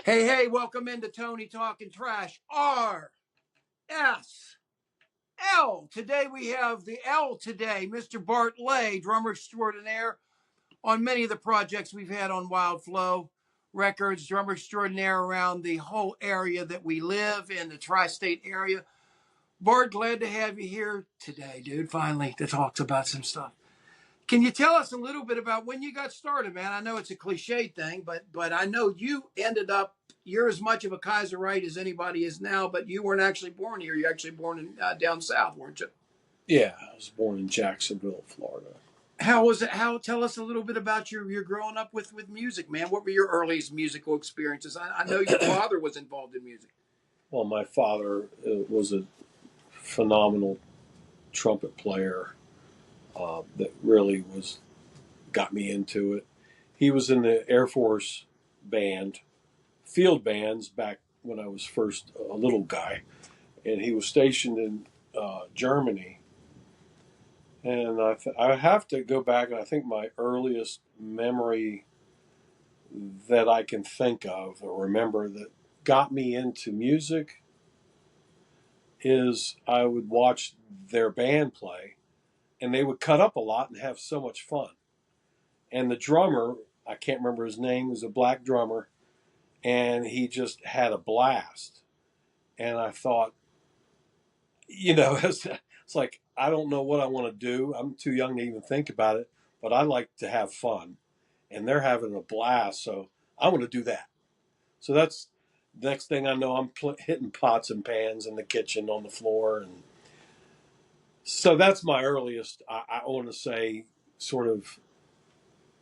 Hey, welcome into Tony Talking Trash, RSL. Today we have the L today, Mr. Bart Lay, drummer extraordinaire on many of the projects we've had on Wildflow Records, drummer extraordinaire around the whole area that we live in, the tri-state area. Bart, glad to have you here today, dude, finally, to talk about some stuff. Can you tell us a little bit about when you got started, man? I know it's a cliche thing, but I know you ended up, you're as much of a Kaiserite as anybody is now, but you weren't actually born here. You're actually born in down south, weren't you? Yeah, I was born in Jacksonville, Florida. How was it? Tell us a little bit about your growing up with music, man. What were your earliest musical experiences? I know your father was involved in music. Well, my father was a phenomenal trumpet player that really got me into it. He was in the Air Force band, field bands back when I was first a little guy, and he was stationed in Germany. And I have to go back, and I think my earliest memory that I can think of or remember that got me into music is I would watch their band play, and they would cut up a lot and have so much fun. And the drummer, I can't remember his name, was a black drummer, and he just had a blast. And I thought, it's like, I don't know what I want to do. I'm too young to even think about it, but I like to have fun. And they're having a blast, so I want to do that. So that's next thing I know, I'm hitting pots and pans in the kitchen on the floor. And so that's my earliest, I want to say, sort of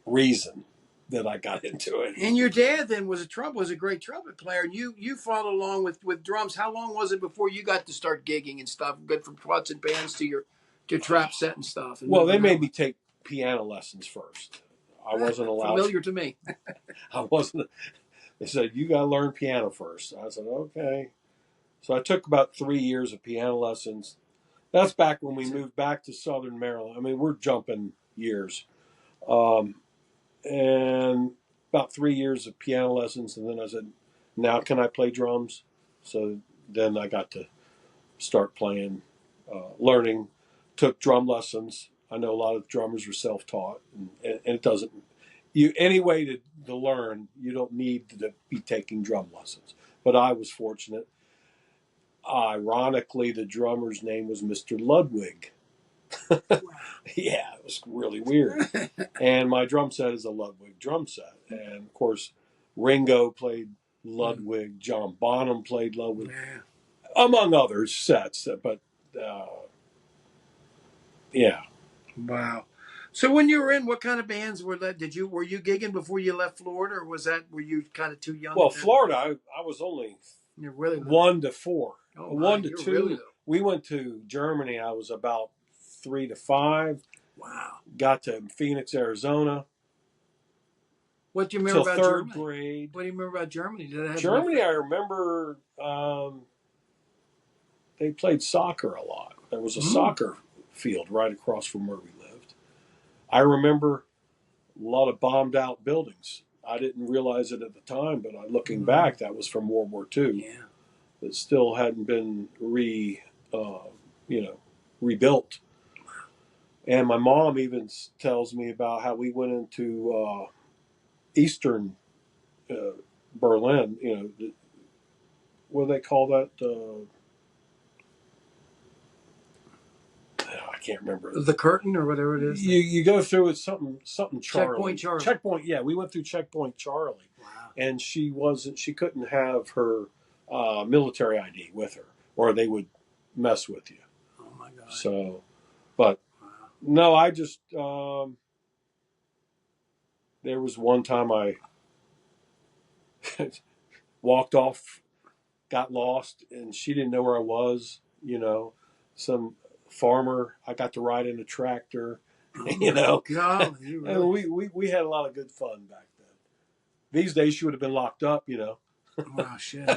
reason that I got into it. And your dad then was a great trumpet player, and you followed along with drums. How long was it before you got to start gigging and stuff, good from pots and pans to your trap set and stuff? Well, they made me take piano lessons first. I wasn't allowed. Familiar to me. I wasn't. They said, you got to learn piano first. I said, okay. So I took about 3 years of piano lessons. That's back when we moved back to Southern Maryland. I mean, we're jumping years. And about 3 years of piano lessons. And then I said, now can I play drums? So then I got to start playing, learning, took drum lessons. I know a lot of drummers are self-taught, and it doesn't, any way to learn, you don't need to be taking drum lessons. But I was fortunate. Ironically, the drummer's name was Mr. Ludwig. Yeah, it was really weird. And my drum set is a Ludwig drum set. And of course, Ringo played Ludwig, John Bonham played Ludwig, among other sets. But yeah. Wow. So when you were in, what kind of bands were you gigging before you left Florida, or were you kind of too young? Well, Florida, I was only really 1 to 4, 1 to 2. Really we went to Germany. I was about 3 to 5. Wow. Got to Phoenix, Arizona. What do you remember about third Germany? grade. What do you remember about Germany? Germany, I remember they played soccer a lot. There was a soccer field right across from where we lived. I remember a lot of bombed out buildings. I didn't realize it at the time, but looking back, that was from World War II. Yeah. That still hadn't been rebuilt. And my mom even tells me about how we went into Eastern Berlin. What do they call that? I can't remember. The Curtain or whatever it is. You go through it something Charlie. Checkpoint Charlie. Checkpoint. Yeah, we went through Checkpoint Charlie. Wow. And she couldn't have her military ID with her, or they would mess with you. Oh my God. So, but no, I just there was one time I walked off, got lost, and she didn't know where I was. Some farmer. I got to ride in a tractor. God, really? And we had a lot of good fun back then. These days she would have been locked up. Oh shit.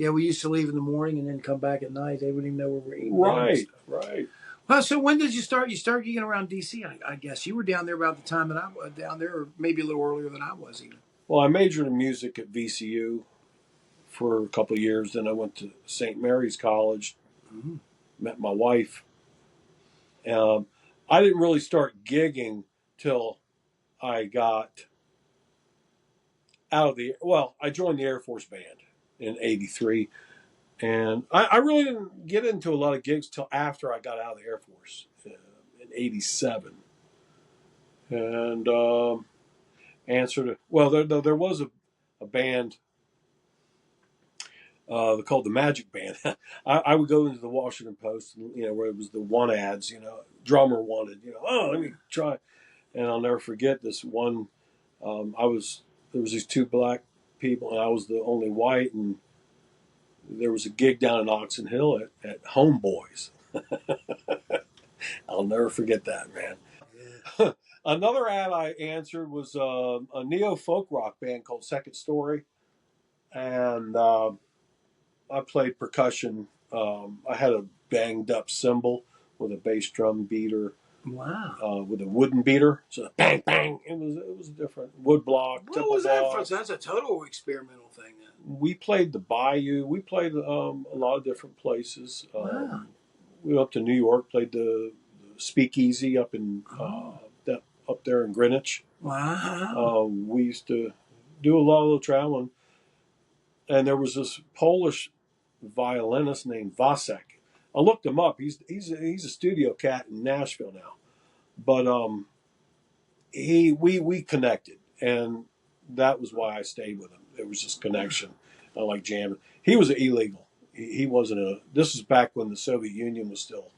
Yeah, we used to leave in the morning and then come back at night. They wouldn't even know where we're eating dinner and Right, stuff. right. Well, so when did you start? You started gigging around DC, I guess. You were down there about the time that I was down there, or maybe a little earlier than I was even. Well, I majored in music at VCU for a couple of years. Then I went to St. Mary's College, Mm-hmm. met my wife. Um, I didn't really start gigging till I got out of the, well, I joined the Air Force Band in '83. And I really didn't get into a lot of gigs till after I got out of the Air Force in '87. And answered, well, there was a band called the Magic Band. I would go into the Washington Post, and, where it was the one ads, drummer wanted, oh, let me try. And I'll never forget this one. There was these two black people, and I was the only white, and there was a gig down in Oxon Hill at Homeboys. I'll never forget that, man. Yeah. Another ad I answered was a neo folk rock band called Second Story, and I played percussion. I had a banged up cymbal with a bass drum beater, Wow. with a wooden beater. So bang bang. It was a different wood block. What was that for? So that's a total experimental thing then. We played the Bayou. We played a lot of different places. Wow. We went up to New York. Played the Speakeasy up in up there in Greenwich. Wow. We used to do a lot of the traveling, and there was this Polish violinist named Vasek. I looked him up. He's a studio cat in Nashville now, but we connected, and that was why I stayed with him. There was this connection. I like jamming. He was illegal. He wasn't a. This was back when the Soviet Union was still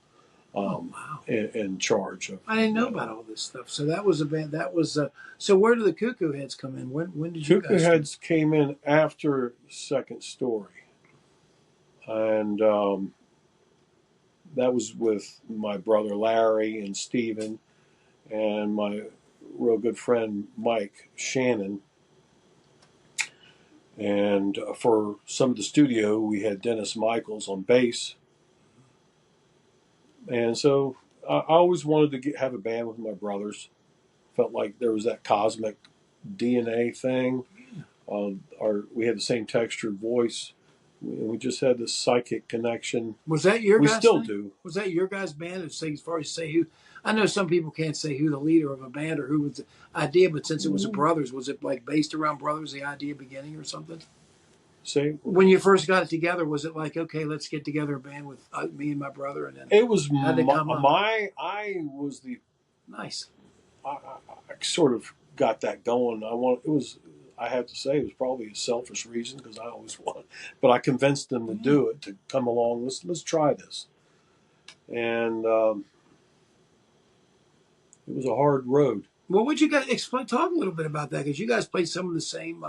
Wow. in charge of. I didn't know about all this stuff. So that was a band. That was so. Where did the Cuckoo Heads come in? When did you Cuckoo guys? Heads came in after Second Story, and that was with my brother Larry and Steven and my real good friend Mike Shannon. And for some of the studio, we had Dennis Michaels on bass. And so I always wanted to have a band with my brothers. Felt like there was that cosmic DNA thing. We had the same textured voice. We just had this psychic connection. Was that your? We guys still thing? do. Was that your guys' band? As far as say who? I know some people can't say who the leader of a band or who was the idea, but since it was a brothers, was it like based around brothers? The idea beginning or something? Say When you first got it together, was it like, okay, let's get together a band with me and my brother, and then it was how'd they come up? I was the Nice. I sort of got that going. I have to say it was probably a selfish reason because I always want, but I convinced them to do it, to come along. Let's try this, and it was a hard road. Well, would you guys explain? Talk a little bit about that because you guys played some of the same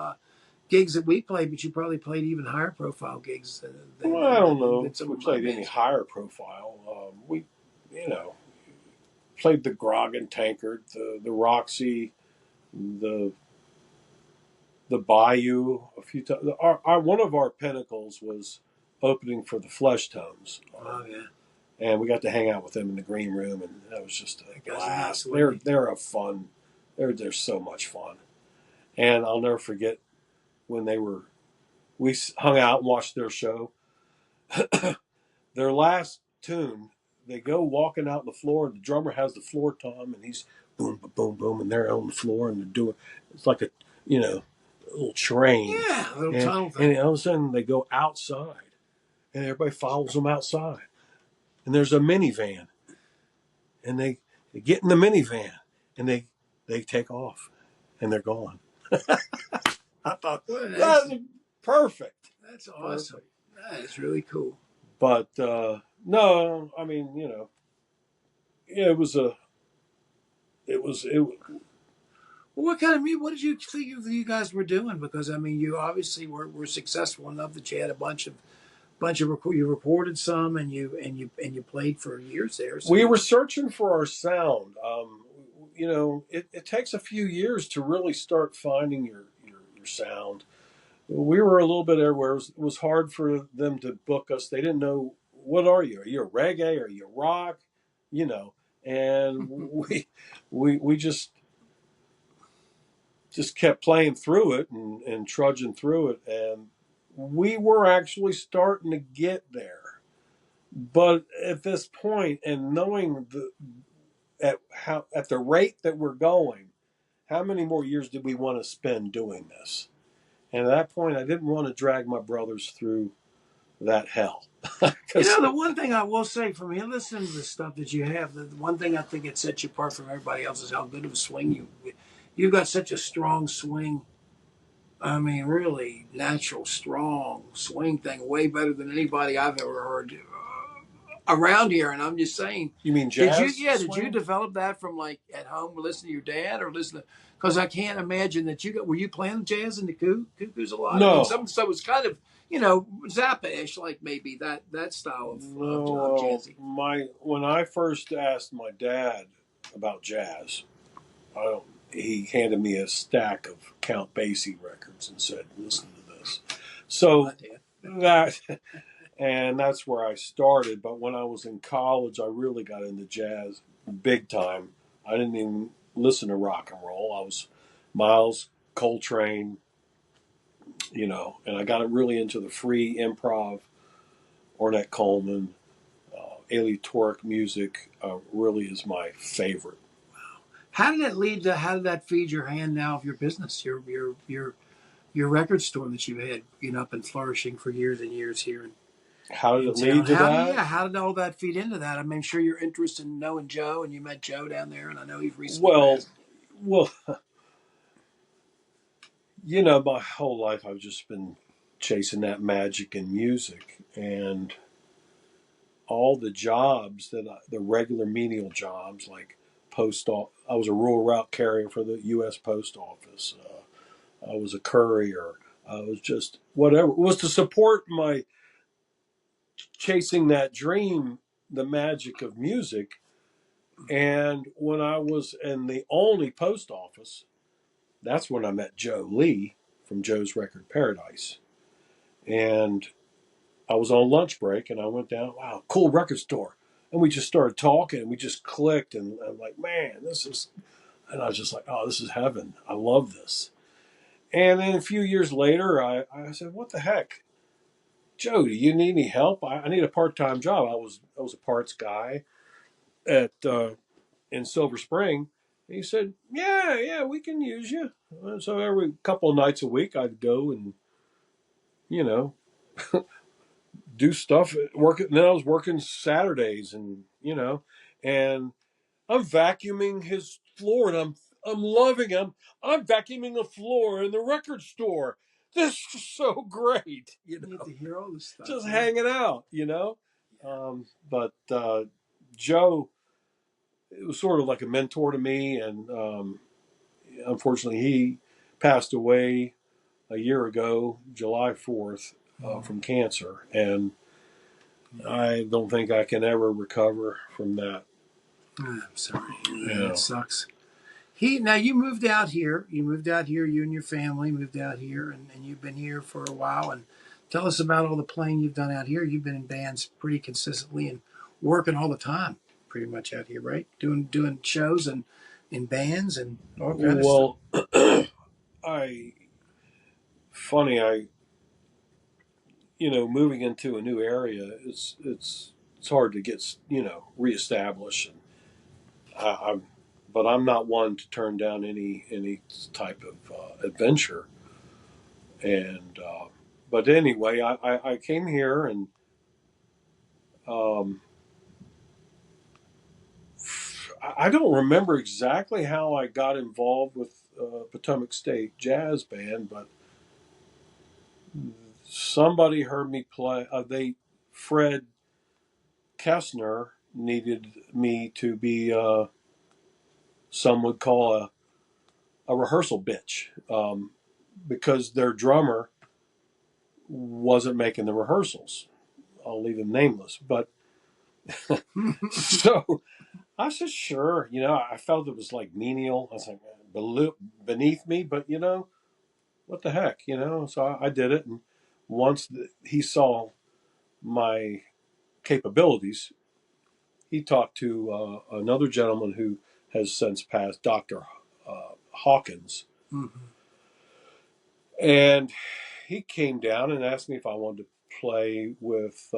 gigs that we played, but you probably played even higher profile gigs Well, I don't know than if some we of my played any bands. higher profile. We, played the Grog and Tankard, the Roxy, the Bayou a few times. One of our pinnacles was opening for the Flesh Tones. Oh yeah, And we got to hang out with them in the green room, and that was just a blast. Nice, They're a fun. They're so much fun, and I'll never forget when we hung out and watched their show. Their last tune, they go walking out on the floor, and the drummer has the floor tom, and he's boom, boom, boom, and they're on the floor, and they're doing. It's like a little train. Yeah, a little tunnel thing. And all of a sudden they go outside, and everybody follows them outside. And there's a minivan, and they get in the minivan, and they take off, and they're gone. I thought that's perfect. That's awesome. Perfect. That is really cool. But no, I mean, it was. Well, what kind of music? What did you think you guys were doing? Because I mean, you obviously were successful enough that you had a bunch of you recorded some and you played for years there. So. We were searching for our sound. It takes a few years to really start finding your sound. we were a little bit everywhere. It was hard for them to book us. They didn't know, what are you? Are you a reggae? Are you rock? You know, and we just kept playing through it and trudging through it, and we were actually starting to get there. But at this point, and knowing at the rate that we're going, how many more years did we want to spend doing this? And at that point, I didn't want to drag my brothers through that hell. You know, Because the one thing I will say from me, listening to the stuff that you have, the one thing I think it sets you apart from everybody else is how good of a swing you've got such a strong swing. I mean, really natural, strong swing thing, way better than anybody I've ever heard around here. And I'm just saying, you mean jazz did you swing? develop that from like at home, listening to your dad, or listen to? Because I can't imagine that were you playing jazz in the cuckoos a lot? I mean, some No, of the stuff was kind of Zappa-ish, like maybe that style of no. jazzy. My when I first asked my dad about jazz, I don't, he handed me a stack of Count Basie records and said, "Listen to this." My So dad. that and that's where I started. But when I was in college, I really got into jazz big time. I didn't even listen to rock and roll. I was Miles Coltrane, and I got really into the free improv, Ornette Coleman, Ailey Torque music. Really is my favorite. How did that lead to? How did that feed your hand now of your business, your record store that you've had, up and flourishing for years and years here How did in it town? lead to that? How did all that feed into that? I'm sure you're interested in knowing Joe, and you met Joe down there, and I know he's recently Well, passed. well, my whole life I've just been chasing that magic in music, and all the jobs the regular menial jobs like I was a rural route carrier for the U.S. Post Office. I was a courier. I was just whatever it was to support my chasing that dream, the magic of music. And when I was in the only post office, that's when I met Joe Lee from Joe's Record Paradise. And I was on lunch break and I went down, wow, cool record store. And we just started talking and we just clicked. And I'm like, man, and I was just like, oh, this is heaven. I love this. And then a few years later, I said, what the heck? Joe, do you need any help? I need a part-time job. I was a parts guy at in Silver Spring. And he said, yeah, we can use you. So every couple of nights a week, I'd go and you know do stuff. Work. And then I was working Saturdays, and I'm vacuuming his floor, and I'm loving him. I'm vacuuming the floor in the record store. This is so great, You get to hear all this stuff. just Yeah. hanging out. But Joe, it was sort of like a mentor to me, and unfortunately, he passed away a year ago, July 4th, Oh, from cancer, and I don't think I can ever recover from that. I'm sorry. You That know, sucks. Now you moved out here. You moved out here. You and your family moved out here, and you've been here for a while. And tell us about all the playing you've done out here. You've been in bands pretty consistently and working all the time, pretty much out here, right? Doing shows and in bands and all kind of stuff. well, I funny, moving into a new area, it's hard to get reestablished, and I'm, but I'm not one to turn down any type of adventure, and but anyway, I came here and um, I don't remember exactly how I got involved with Potomac State Jazz Band, but somebody heard me play. Fred Kessner needed me to be, some would call a rehearsal bitch, because their drummer wasn't making the rehearsals. I'll leave him nameless, but so I said, sure. I felt it was like menial. I was like beneath me, but what the heck, So I did it, and once he saw my capabilities, he talked to another gentleman who has since passed, Dr. Hawkins, Mm-hmm. and he came down and asked me if I wanted to play with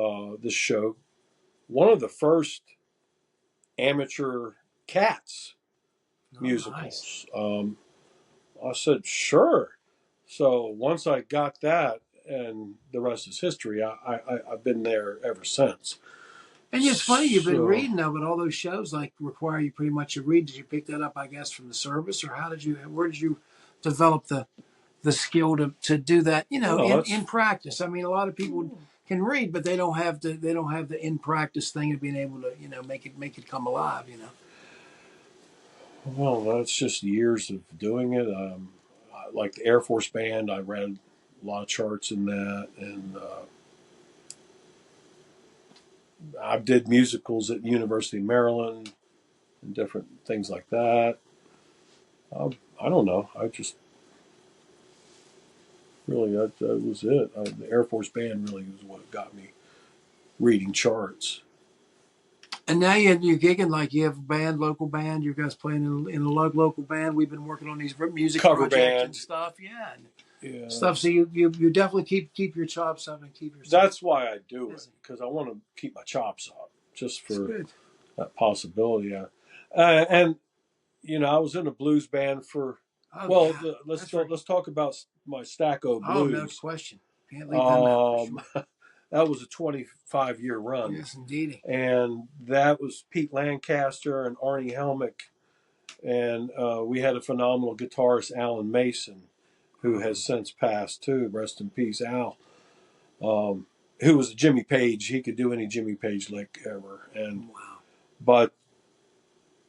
this show, one of the first amateur Cats Oh, nice. musicals. I said, sure. So once I got that, and the rest is history, I've been there ever since. And it's funny you've been So, reading though, but all those shows like require you pretty much to read. Did you pick that up, I guess, from the service, or where did you develop the skill to do that? well, In that's, practice. I mean, a lot of people can read, but they don't have the in practice thing of being able to make it come alive. that's just years of doing it. Like the Air Force Band, I read a lot of charts in that, and I did musicals at University of Maryland and different things like that. I don't know. I just really that was it. The Air Force Band really was what got me reading charts. And now you're gigging like you have a band, local band. You guys playing in a local band. We've been working on these music Cover projects and band. stuff. Yeah, and Yeah, stuff. So you definitely keep your chops up and keep yourself that's why I do it, busy. because I want to keep my chops up, just It's for good. that possibility. And I was in a blues band for. Oh Well, yeah, let's that's right. let's talk about my Stacko Oh, no Blues. question. Can't leave them out for Um, sure. that was a 25-year run, Yes, indeedy. and that was Pete Lancaster and Arnie Helmick, and we had a phenomenal guitarist, Alan Mason, who has since passed too. Rest in peace, Al. Who was Jimmy Page? He could do any Jimmy Page lick ever, and Wow. but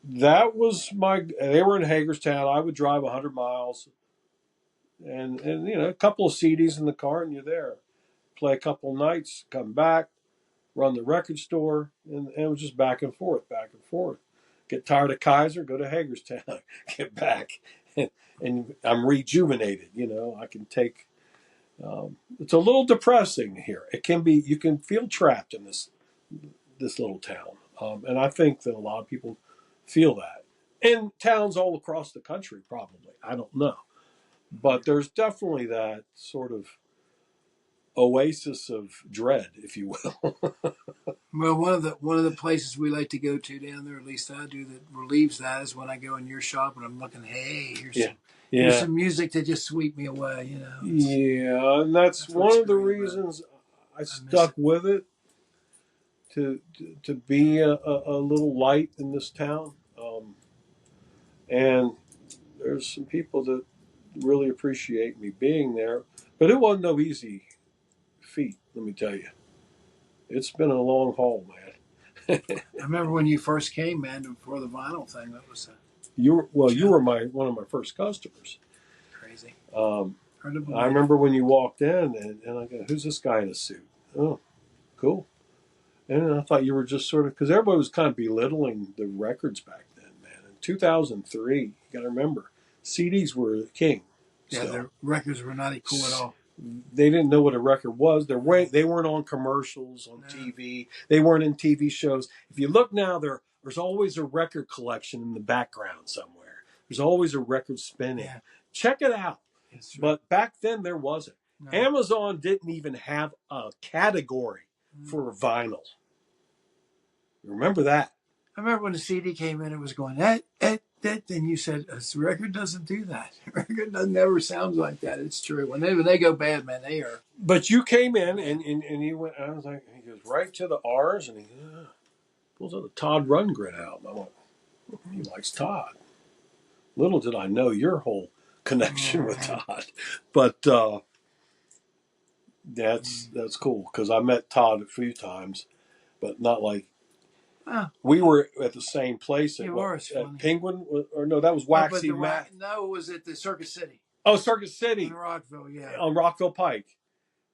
that was my. They were in Hagerstown. I would drive 100 miles, and a couple of CDs in the car, and you're there. Play a couple nights, come back, run the record store, and it was just back and forth, back and forth. Get tired of Kaiser, go to Hagerstown, get back, and I'm rejuvenated. I can take. It's a little depressing here. It can be. You can feel trapped in this little town, and I think that a lot of people feel that in towns all across the country. Probably, I don't know, but there's definitely that sort of oasis of dread, if you will. Well, one of the places we like to go to down there, at least I do, that relieves that is when I go in your shop and I'm looking. Hey, Yeah, here's yeah, some music to just sweep me away. yeah, and that's That's what's one of the great about it. reasons I I miss stuck it. with it, to be a little light in this town. And there's some people that really appreciate me being there, but it wasn't no easy feat. Let me tell you, it's been a long haul, man. I remember when you first came, man, before the vinyl thing. That was a You were challenge. my one of my first customers. Crazy. Um, Hard to I believe. remember when you walked in, and I go, "Who's this guy in a suit?" Oh, cool. And I thought you were just sort of, because everybody was kind of belittling the records back then, man. In 2003, you got to remember, CDs were king Yeah, still. the records were not cool at all. They didn't know what a record was. No, They weren't on commercials on no. TV. They weren't in TV shows. If you look now, there's always a record collection in the background somewhere. There's always a record spinning. Yeah, Check it out. that's true. But back then there wasn't. No, Amazon didn't even have a category no. for vinyl. Remember that? I remember when the CD came in, it was going that. Then you said this record doesn't do that. Record doesn't never sounds like that. It's true. When they go bad, man, they are. But you came in, Yeah. and you went. I was like, he goes right to the R's, and he pulls out the Todd Rundgren out. And I went, he likes Todd. Little did I know your whole connection with Oh, Todd, but that's cool, because I met Todd a few times, but not like oh, we were at the same place you at are. It's at funny. Penguin, or no, that was Oh, but Waxy Matt. no, it was at the Circus City Oh, Circuit in City Rockville. Yeah, on Rockville Pike,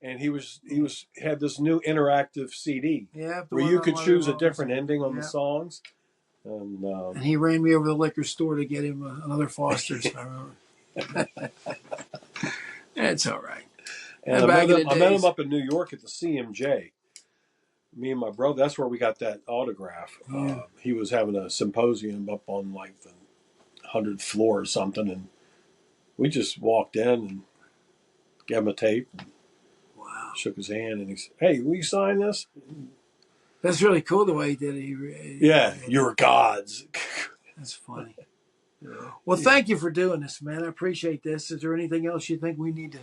and yeah, had this new interactive CD yeah. The where one you on could one of the choose a Rolling different Stones. ending on the Yeah. songs, and And he ran me over the liquor store to get him another Foster's. I remember. It's all right. And Back in the I met him days. up in New York at the CMJ. Me and my brother, that's where we got that autograph. Yeah. He was having a symposium up on like the 100th floor or something, and we just walked in and gave him a tape, and Wow. shook his hand, and he said, "Hey, will you sign this?" That's really cool the way he did it. Yeah, you're gods. That's funny. Yeah. Well, thank you for doing this, man. I appreciate this. Is there anything else you think we need to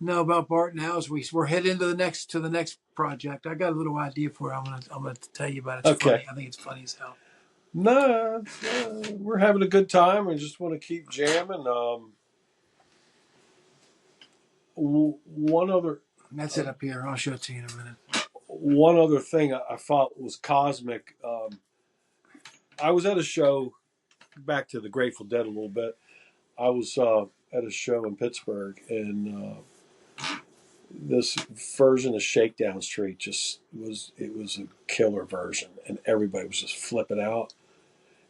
know about Bart now as we're heading into the next project? I got a little idea for it. I'm gonna tell you about it. It's Okay. funny. I think it's funny as hell. No, we're having a good time. We just want to keep jamming. One other. That's it up here. I'll show it to you in a minute. One other thing I thought was cosmic. I was at a show. Back to the Grateful Dead a little bit. I was at a show in Pittsburgh, and this version of Shakedown Street it was a killer version, and everybody was just flipping out.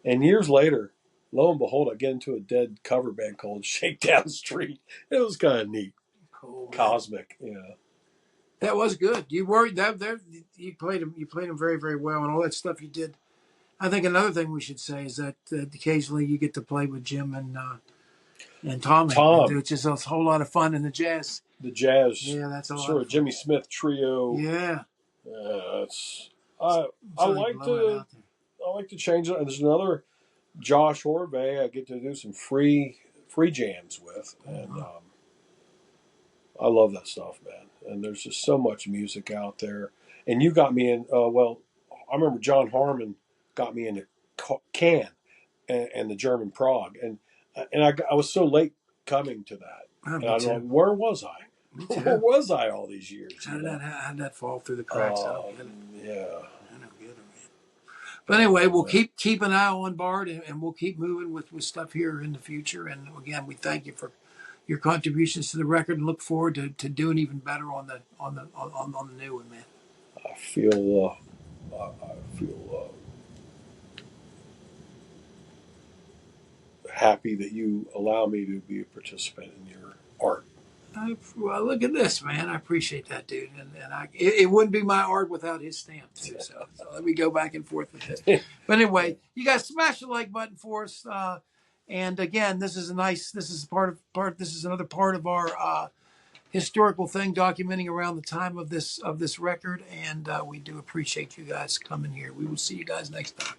And years later, lo and behold, I get into a Dead cover band called Shakedown Street. It was kind of neat, Cool, cosmic, yeah. That was good. You worried that there you played him very, very well, and all that stuff you did. I think another thing we should say is that occasionally you get to play with Jim and Tommy. Tom, It's just a whole lot of fun in the jazz. the jazz, Yeah, that's a lot sort of of fun. Jimmy Smith trio. Yeah, It's I like to change it. There's another Josh Horvey I get to do some free jams with, and I love that stuff, man. And there's just so much music out there. And you got me in. Well, I remember John Harmon got me into Can and the German Prague, and I was so late coming to that. And I'm like, where was I? Where was I all these years? How did that fall through the cracks? Yeah. I don't get it, man. But anyway, we'll keep an eye on Bart, and we'll keep moving with stuff here in the future. And again, we thank you for your contributions to the record, and look forward to doing even better on the new one, man. I feel happy that you allow me to be a participant in your art. Well, look at this, man. I appreciate that, dude. And it wouldn't be my art without his stamp, too. So let me go back and forth with this. But anyway, you guys smash the like button for us. And again, this is another part of our historical thing, documenting around the time of this record. And we do appreciate you guys coming here. We will see you guys next time.